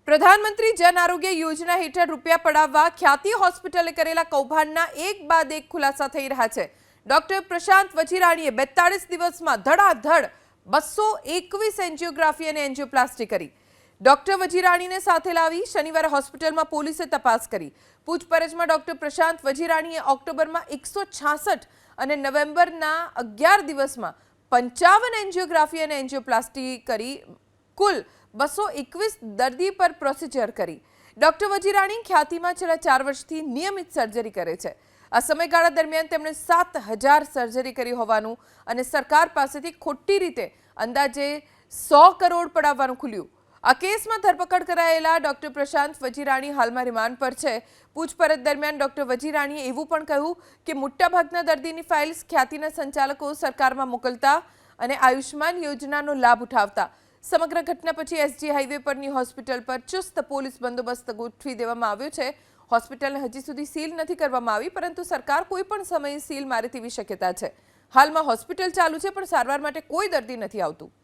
પ્રધાનમંત્રી જન આરોગ્ય યોજના હેઠળ રૂપિયા પડાવવા ખ્યાતિ હોસ્પિટલે કરેલા કૌભાંડના એક બાદ એક ખુલાસા થઈ રહ્યા છે। ડોક્ટર પ્રશાંત વજીરાણીએ 42 દિવસમાં ધડાધડ 221 એન્જિયોગ્રાફી અને એન્જિયોપ્લાસ્ટી કરી। ડોક્ટર વજીરાણીને સાથે લાવી શનિવારે હોસ્પિટલમાં પોલીસે તપાસ કરી। પૂછપરછમાં ડોક્ટર પ્રશાંત વજીરાણીએ ઓક્ટોબરમાં 166 અને નવેમ્બરના 11 દિવસમાં 55 એન્જિયોગ્રાફી અને એન્જિયોપ્લાસ્ટી કરી કુલ 221 દર્દી પર પ્રોસિજર કરી। ડોક્ટર વજીરાણી ખ્યાતિમાં છેલ્લા 4 વર્ષથી નિયમિત સર્જરી કરે છે। આ સમયગાળા દરમિયાન તેમણે 7000 સર્જરી કરી હોવાનું અને સરકાર પાસેથી ખોટી રીતે અંદાજે 100 કરોડ પડાવવાનું ખુલ્યું। આ કેસમાં ધરપકડ કરાયેલા ડોક્ટર પ્રશાંત વજીરાણી હાલમાં રિમાન્ડ પર છે। પૂછપરછ દરમિયાન ડોક્ટર વજીરાણીએ એવું પણ કહ્યું કે મોટાભાગના દર્દીની ફાઇલ્સ ખ્યાતિના સંચાલકો સરકારમાં મોકલતા અને આયુષ્માન યોજનાનો લાભ ઉઠાવતા। સમગ્ર ઘટના પછી એસજી હાઈવે પરની હોસ્પિટલ પર ચુસ્ત પોલીસ બંદોબસ્ત ગોઠવી દેવામાં આવ્યો છે। હોસ્પિટલને હજી સુધી સીલ નથી કરવામાં આવી, પરંતુ સરકાર કોઈ પણ સમયે સીલ મારે તેવી શક્યતા છે। હાલમાં હોસ્પિટલ ચાલુ છે, પણ સારવાર માટે કોઈ દર્દી નથી આવતું।